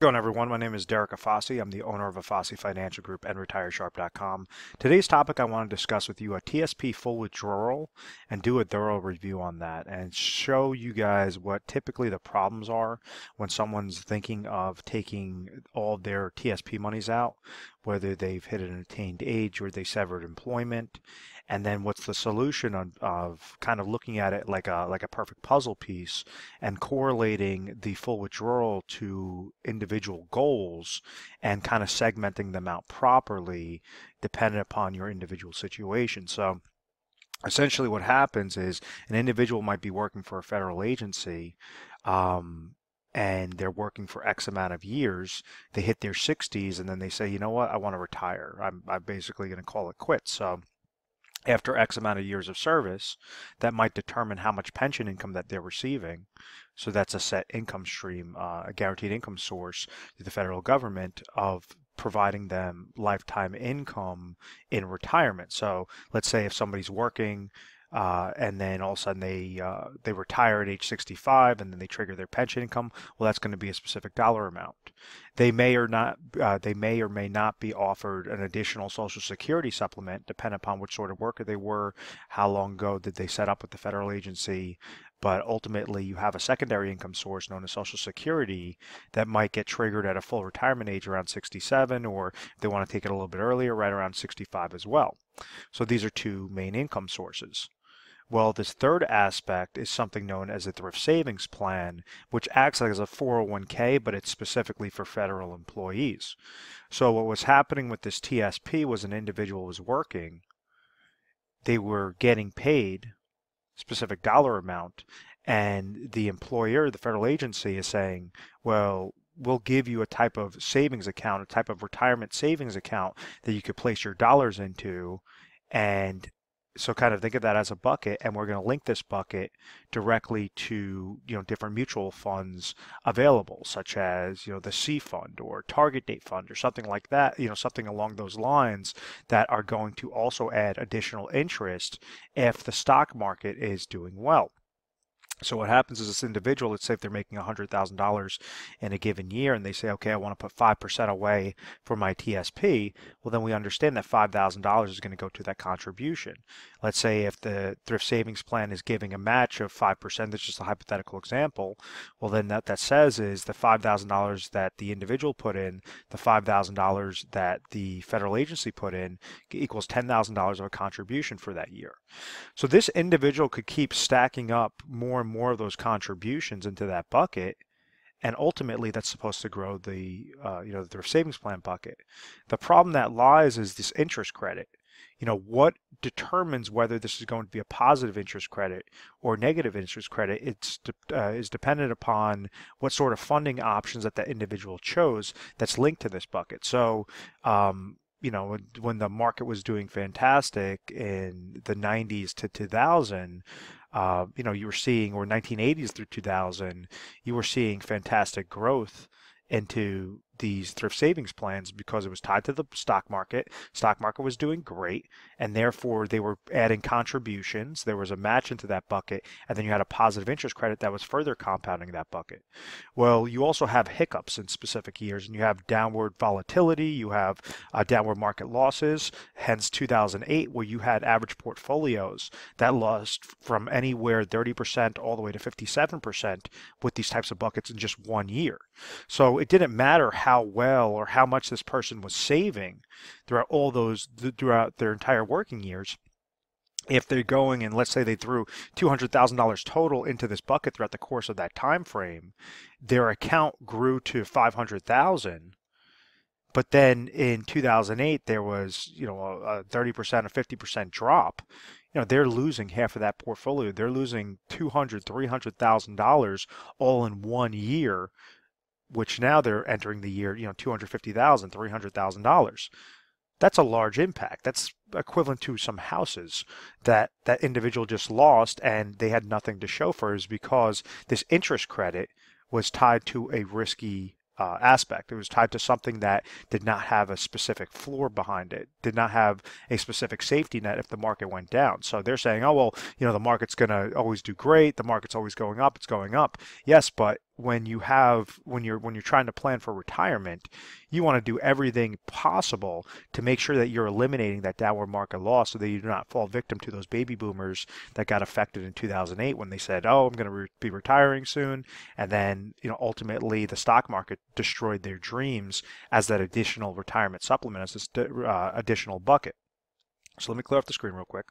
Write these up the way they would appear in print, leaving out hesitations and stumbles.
How's it going, everyone? My name is Derek Afasi. I'm the owner of Afasi Financial Group and RetireSharp.com. Today's topic, I want to discuss with you a TSP full withdrawal and do a thorough review on that and show you guys what typically the problems are when someone's thinking of taking all of their TSP monies out, whether they've hit an attained age or they severed employment, and then what's the solution of kind of looking at it like a perfect puzzle piece and correlating the full withdrawal to individual goals and kind of segmenting them out properly dependent upon your individual situation. So essentially what happens is an individual might be working for a federal agency, and they're working for X amount of years. They hit their 60s and then they say, you know what, I want to retire. I'm basically going to call it quits. So after X amount of years of service, that might determine how much pension income that they're receiving. So that's a set income stream, a guaranteed income source to the federal government of providing them lifetime income in retirement. So let's say if somebody's working and then all of a sudden they retire at age 65 and then they trigger their pension income, well, that's going to be a specific dollar amount. They may or may not be offered an additional Social Security supplement, depending upon which sort of worker they were, how long ago did they set up with the federal agency. But ultimately, you have a secondary income source known as Social Security that might get triggered at a full retirement age around 67, or if they want to take it a little bit earlier, right around 65 as well. So these are two main income sources. Well, this third aspect is something known as a Thrift Savings Plan, which acts like as a 401k, but it's specifically for federal employees. So what was happening with this TSP was an individual was working, they were getting paid specific dollar amount, and the employer, the federal agency, is saying, well, we'll give you a type of savings account, a type of retirement savings account that you could place your dollars into. And so kind of think of that as a bucket, and we're going to link this bucket directly to, different mutual funds available, such as, the C fund or target date fund or something like that, something along those lines that are going to also add additional interest if the stock market is doing well. So what happens is this individual, let's say if they're making $100,000 in a given year and they say, okay, I want to put 5% away for my TSP, well, then we understand that $5,000 is going to go to that contribution. Let's say if the Thrift Savings Plan is giving a match of 5%, that's just a hypothetical example, well, then that says is the $5,000 that the individual put in, the $5,000 that the federal agency put in equals $10,000 of a contribution for that year. So this individual could keep stacking up more and more of those contributions into that bucket, and ultimately that's supposed to grow the the Thrift Savings Plan bucket. The problem that lies is this interest credit. What determines whether this is going to be a positive interest credit or negative interest credit? Is dependent upon what sort of funding options that individual chose that's linked to this bucket. So when the market was doing fantastic in the 90s to 2000, you were seeing, or 1980s through 2000, you were seeing fantastic growth into these thrift savings plans because it was tied to the stock market. Stock market was doing great, and therefore they were adding contributions. There was a match into that bucket, and then you had a positive interest credit that was further compounding that bucket. Well, you also have hiccups in specific years, and you have downward volatility, you have downward market losses, hence 2008, where you had average portfolios that lost from anywhere 30% all the way to 57% with these types of buckets in just 1 year. So it didn't matter how well or how much this person was saving throughout their entire working years. If they're going and let's say they threw $200,000 total into this bucket throughout the course of that time frame, their account grew to $500,000. But then in 2008, there was, a 30%, a 50% drop. They're losing half of that portfolio. They're losing $200,000, $300,000 all in 1 year, which now they're entering the year, $250,000, $300,000. That's a large impact. That's equivalent to some houses that individual just lost, and they had nothing to show for it, is because this interest credit was tied to a risky aspect. It was tied to something that did not have a specific floor behind it, did not have a specific safety net if the market went down. So they're saying, oh, well, the market's going to always do great. The market's always going up. It's going up. Yes, but when you're trying to plan for retirement, you want to do everything possible to make sure that you're eliminating that downward market loss so that you do not fall victim to those baby boomers that got affected in 2008 when they said, "Oh, I'm going to be retiring soon," and then ultimately the stock market destroyed their dreams as that additional retirement supplement, as this additional bucket. So let me clear off the screen real quick.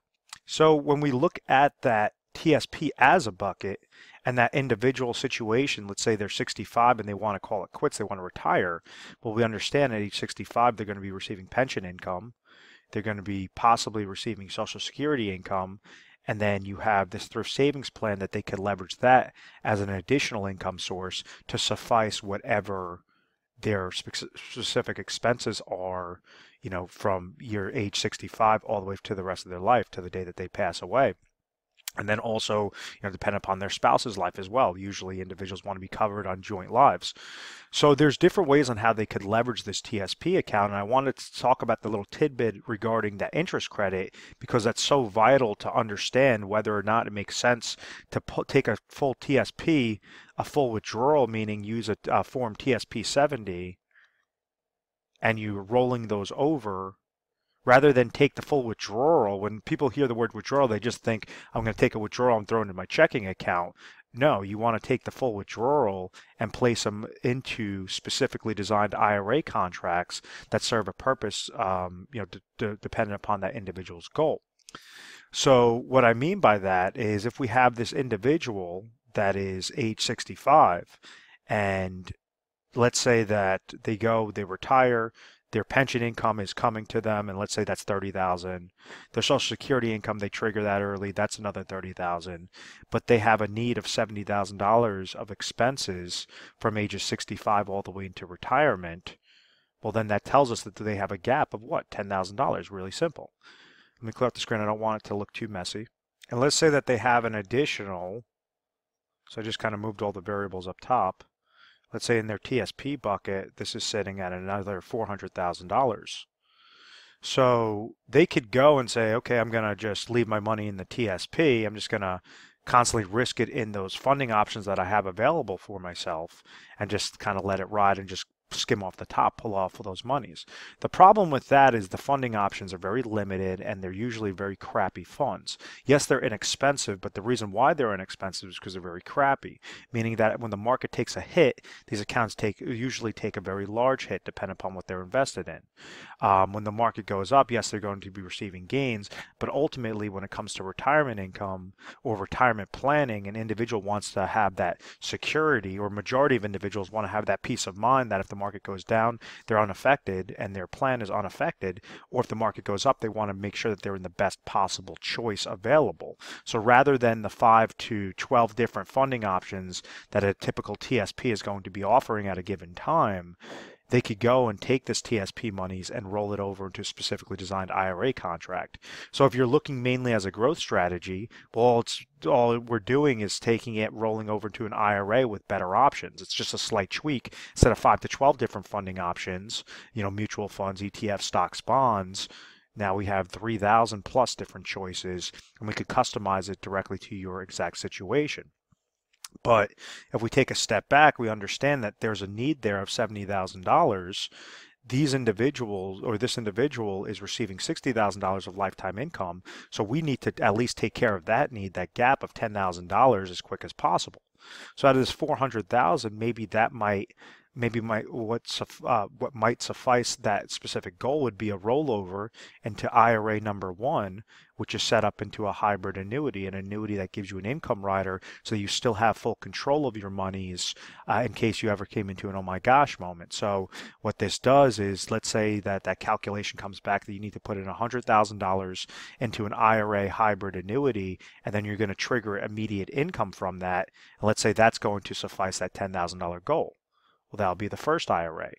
So when we look at that TSP as a bucket and that individual situation, let's say they're 65 and they want to call it quits, they want to retire. Well, we understand at age 65 they're going to be receiving pension income, they're going to be possibly receiving Social Security income, and then you have this thrift savings plan that they could leverage that as an additional income source to suffice whatever their specific expenses are, from your age 65 all the way to the rest of their life, to the day that they pass away. And then also, depend upon their spouse's life as well. Usually individuals want to be covered on joint lives. So there's different ways on how they could leverage this TSP account. And I wanted to talk about the little tidbit regarding that interest credit, because that's so vital to understand whether or not it makes sense to take a full TSP, a full withdrawal, meaning use a form TSP 70, and you rolling those over, rather than take the full withdrawal. When people hear the word withdrawal, they just think, I'm going to take a withdrawal and throw it into my checking account. No, you want to take the full withdrawal and place them into specifically designed IRA contracts that serve a purpose, dependent upon that individual's goal. So what I mean by that is, if we have this individual that is age 65, and let's say that they retire, their pension income is coming to them, and let's say that's $30,000. Their Social Security income, they trigger that early, that's another $30,000. But they have a need of $70,000 of expenses from ages 65 all the way into retirement. Well, then that tells us that they have a gap of what? $10,000. Really simple. Let me clear up the screen. I don't want it to look too messy. And let's say that they have an additional, so I just kind of moved all the variables up top. Let's say in their TSP bucket, this is sitting at another $400,000. So they could go and say, okay, I'm going to just leave my money in the TSP. I'm just going to constantly risk it in those funding options that I have available for myself, and just kind of let it ride and just skim off the top, pull off of those monies. The problem with that is the funding options are very limited, and they're usually very crappy funds. Yes, they're inexpensive, but the reason why they're inexpensive is because they're very crappy, meaning that when the market takes a hit, these accounts usually take a very large hit depending upon what they're invested in. When the market goes up, yes, they're going to be receiving gains, but ultimately when it comes to retirement income or retirement planning, an individual wants to have that security, or majority of individuals want to have that peace of mind that if the market goes down, they're unaffected and their plan is unaffected, or if the market goes up, they want to make sure that they're in the best possible choice available. So rather than the 5 to 12 different funding options that a typical TSP is going to be offering at a given time, they could go and take this TSP monies and roll it over into a specifically designed IRA contract. So if you're looking mainly as a growth strategy, well, all we're doing is taking it, rolling over to an IRA with better options. It's just a slight tweak. Instead of 5 to 12 different funding options, mutual funds, ETFs, stocks, bonds, now we have 3,000 plus different choices, and we could customize it directly to your exact situation. But if we take a step back, we understand that there's a need there of $70,000. These individuals, or this individual, is receiving $60,000 of lifetime income. So we need to at least take care of that need, that gap of $10,000, as quick as possible. So out of this $400,000, maybe that what might suffice that specific goal would be a rollover into IRA number 1, which is set up into a hybrid annuity, an annuity that gives you an income rider, so you still have full control of your monies in case you ever came into an oh my gosh moment. So what this does is, let's say that calculation comes back that you need to put in $100,000 into an IRA hybrid annuity, and then you're going to trigger immediate income from that, and let's say that's going to suffice that $10,000 goal. Well, that'll be the first IRA.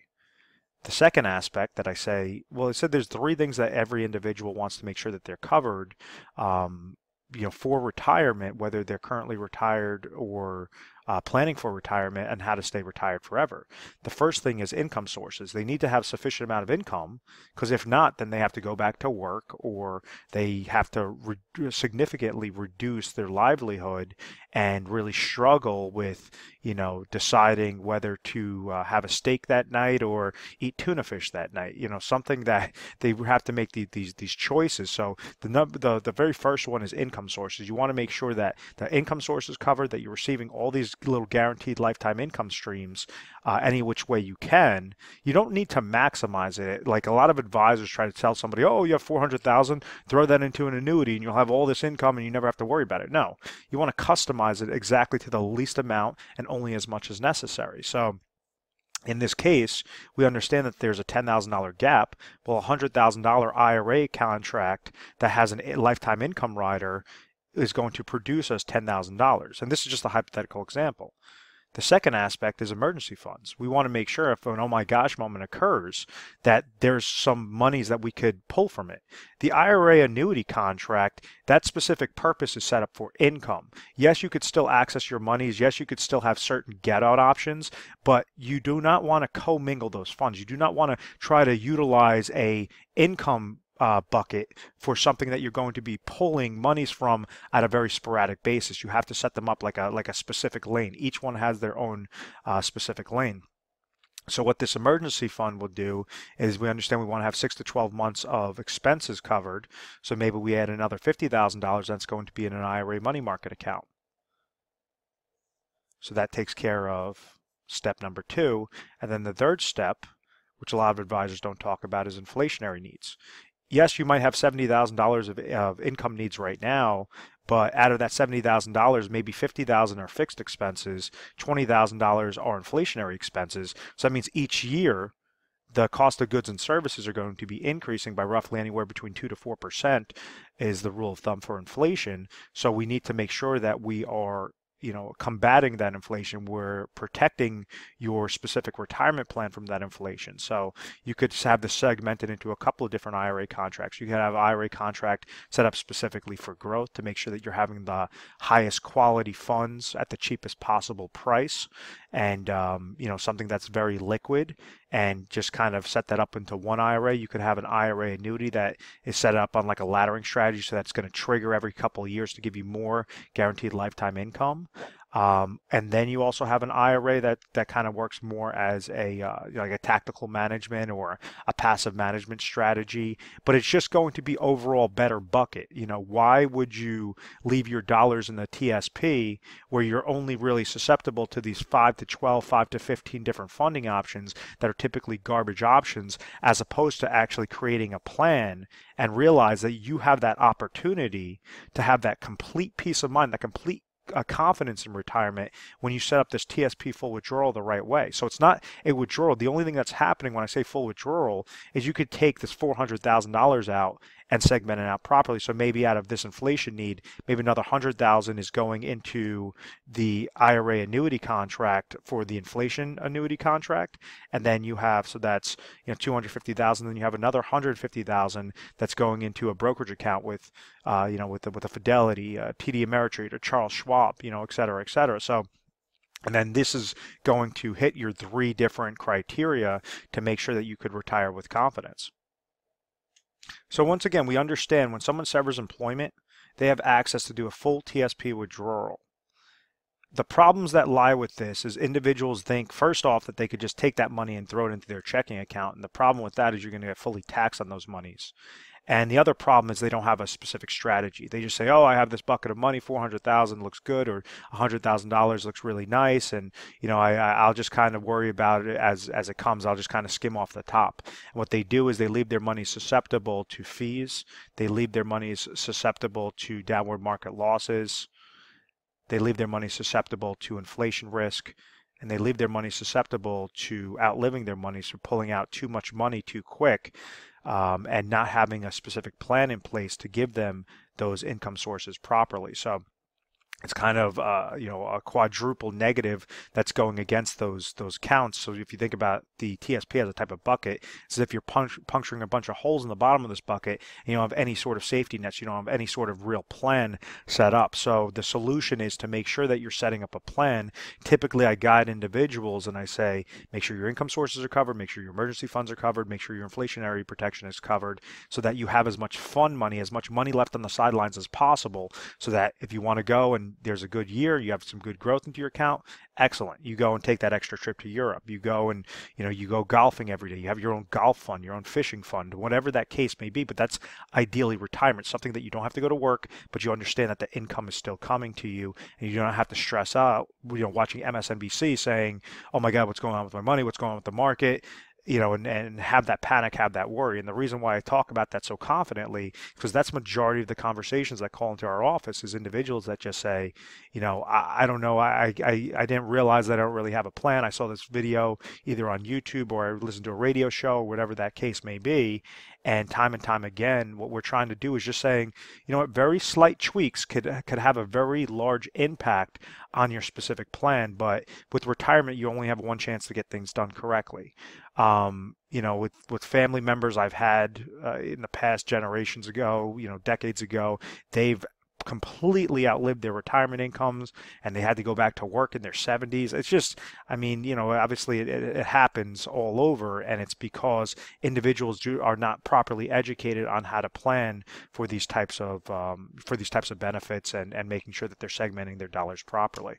The second aspect that I said there's 3 things that every individual wants to make sure that they're covered, for retirement, whether they're currently retired or planning for retirement and how to stay retired forever. The first thing is income sources. They need to have sufficient amount of income, because if not, then they have to go back to work, or they have to significantly reduce their livelihood and really struggle with, deciding whether to have a steak that night or eat tuna fish that night. Something that they have to make these choices. So the very first one is income sources. You want to make sure that the income source is covered, that you're receiving all these little guaranteed lifetime income streams any which way you can. You don't need to maximize it. Like a lot of advisors try to tell somebody, oh, you have 400,000, throw that into an annuity and you'll have all this income and you never have to worry about it. No, you want to customize it exactly to the least amount and only as much as necessary. So in this case, we understand that there's a $10,000 gap. Well, a $100,000 IRA contract that has a lifetime income rider is going to produce us $10,000. And this is just a hypothetical example. The second aspect is emergency funds. We want to make sure if an oh my gosh moment occurs that there's some monies that we could pull from it. The IRA annuity contract, that specific purpose is set up for income. Yes, you could still access your monies. Yes, you could still have certain get out options, but you do not want to commingle those funds. You do not want to try to utilize a income bucket for something that you're going to be pulling monies from at a very sporadic basis. You have to set them up like a specific lane. Each one has their own specific lane. So what this emergency fund will do is, we understand we want to have 6 to 12 months of expenses covered. So maybe we add another $50,000 that's going to be in an IRA money market account. So that takes care of step number 2. And then the third step, which a lot of advisors don't talk about, is inflationary needs. Yes, you might have $70,000 of income needs right now, but out of that $70,000, maybe $50,000 are fixed expenses, $20,000 are inflationary expenses. So that means each year, the cost of goods and services are going to be increasing by roughly anywhere between 2 to 4% is the rule of thumb for inflation. So we need to make sure that we are combating that inflation. We're protecting your specific retirement plan from that inflation. So you could have this segmented into a couple of different IRA contracts. You could have an IRA contract set up specifically for growth to make sure that you're having the highest quality funds at the cheapest possible price, and something that's very liquid, and just kind of set that up into one IRA. You could have an IRA annuity that is set up on like a laddering strategy, so that's going to trigger every couple of years to give you more guaranteed lifetime income. And then you also have an IRA that kind of works more as like a tactical management or a passive management strategy, but it's just going to be overall better bucket. Why would you leave your dollars in the TSP where you're only really susceptible to these 5 to 12, 5 to 15 different funding options that are typically garbage options, as opposed to actually creating a plan and realize that you have that opportunity to have that complete peace of mind, that complete confidence in retirement when you set up this TSP full withdrawal the right way. So it's not a withdrawal. The only thing that's happening when I say full withdrawal is you could take this $400,000 out and segment it out properly. So maybe out of this inflation need, maybe another 100,000 is going into the IRA annuity contract for the inflation annuity contract, and then you have, so that's 250,000. Then you have another 150,000 that's going into a brokerage account with with a Fidelity, TD Ameritrade, or Charles Schwab, et cetera, et cetera. So. And then this is going to hit your 3 different criteria to make sure that you could retire with confidence. So once again, we understand when someone severs employment, they have access to do a full TSP withdrawal. The problems that lie with this is individuals think, first off, that they could just take that money and throw it into their checking account. And the problem with that is you're going to get fully taxed on those monies. And the other problem is they don't have a specific strategy. They just say, oh, I have this bucket of money, 400,000 looks good, or $100,000 looks really nice, and I'll just kind of worry about it as it comes. I'll just kind of skim off the top. And what they do is they leave their money susceptible to fees. They leave their money susceptible to downward market losses. They leave their money susceptible to inflation risk. And they leave their money susceptible to outliving their money, so pulling out too much money too quick, and not having a specific plan in place to give them those income sources properly. So it's kind of a quadruple negative that's going against those counts. So if you think about the TSP as a type of bucket, it's as if you're puncturing a bunch of holes in the bottom of this bucket, and you don't have any sort of safety nets, you don't have any sort of real plan set up. So the solution is to make sure that you're setting up a plan. Typically I guide individuals and I say, make sure your income sources are covered, make sure your emergency funds are covered, make sure your inflationary protection is covered, so that you have as much fund money, as much money left on the sidelines as possible, so that if you want to go and there's a good year, you have some good growth into your account, excellent. You go and take that extra trip to Europe. You go and, you go golfing every day. You have your own golf fund, your own fishing fund, whatever that case may be. But that's ideally retirement, something that you don't have to go to work, but you understand that the income is still coming to you, and you don't have to stress out, watching MSNBC saying, oh my God, what's going on with my money? What's going on with the market? And have that panic, have that worry. And the reason why I talk about that so confidently, because that's majority of the conversations that call into our office is individuals that just say, I don't know, I didn't realize that I don't really have a plan. I saw this video either on YouTube or I listened to a radio show or whatever that case may be. And time again, what we're trying to do is just saying, very slight tweaks could have a very large impact on your specific plan. But with retirement, you only have one chance to get things done correctly. With family members I've had in the past, generations ago, decades ago, they've completely outlived their retirement incomes and they had to go back to work in their 70s. It's just, obviously it happens all over, and it's because individuals are not properly educated on how to plan for these types of benefits and making sure that they're segmenting their dollars properly.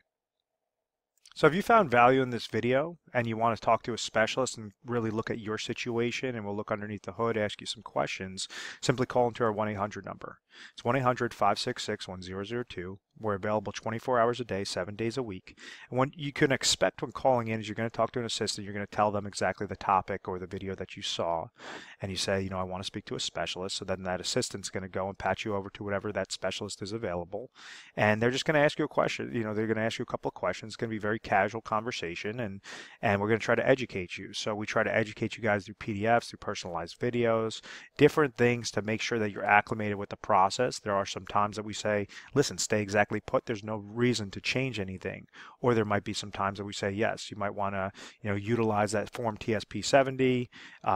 So if you found value in this video and you want to talk to a specialist and really look at your situation, and we'll look underneath the hood, ask you some questions, simply call into our 1-800 number. It's 1-800-566-1002. We're available 24 hours a day, 7 days a week. And what you can expect when calling in is you're going to talk to an assistant. You're going to tell them exactly the topic or the video that you saw. And you say, I want to speak to a specialist. So then that assistant's going to go and patch you over to whatever that specialist is available. And they're just going to ask you a question. They're going to ask you a couple of questions. It's going to be very casual conversation, and we're going to try to educate you. So we try to educate you guys through PDFs, through personalized videos, different things to make sure that you're acclimated with the process. There are some times that we say, listen, stay exactly put. There's no reason to change anything. Or there might be some times that we say, yes, you might want to utilize that form TSP 70,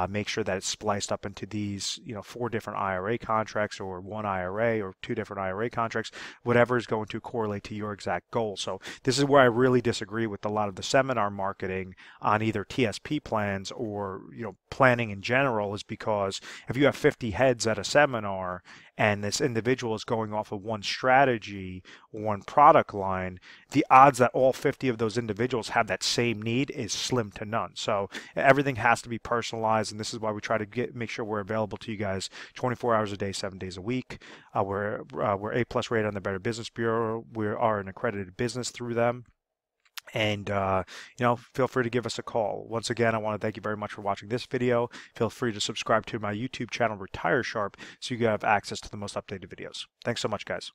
make sure that it's spliced up into these 4 different IRA contracts, or 1 IRA, or 2 different IRA contracts, whatever is going to correlate to your exact goal. So this is where I really disagree with a lot of the seminar marketing on either TSP plans or planning in general, is because if you have 50 heads at a seminar and this individual is going off of one strategy, one product line, the odds that all 50 of those individuals have that same need is slim to none. So everything has to be personalized, and this is why we try to make sure we're available to you guys 24 hours a day, 7 days a week. We're A+ rated on the Better Business Bureau. We are an accredited business through them. And, feel free to give us a call. Once again, I want to thank you very much for watching this video. Feel free to subscribe to my YouTube channel, Retire Sharp, so you can have access to the most updated videos. Thanks so much, guys.